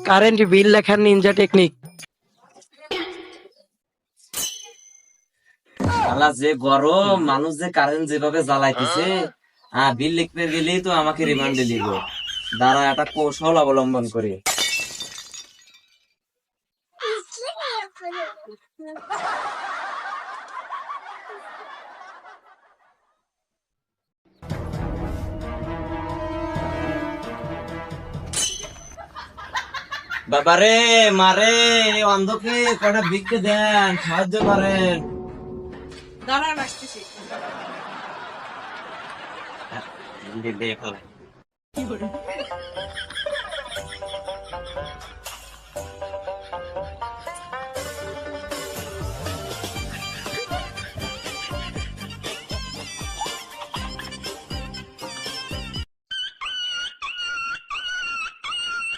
Current bill লেখার Ninja technique. শালা যে গরম, মানুষ যে কারেন্ট যেভাবে জ্বালাইতেছে, বিল লিখতে গেলেই তো আমাকে রিমান্ডে দিব। দাঁড়া, একটা কৌশল অবলম্বন করি। বাবারে, মারে, এই অন্ধকে কটা ভিক্ষে দেন, সাহায্য করেন। দাঁড়ান, আসতেছি। দিয়ে ফেলাই।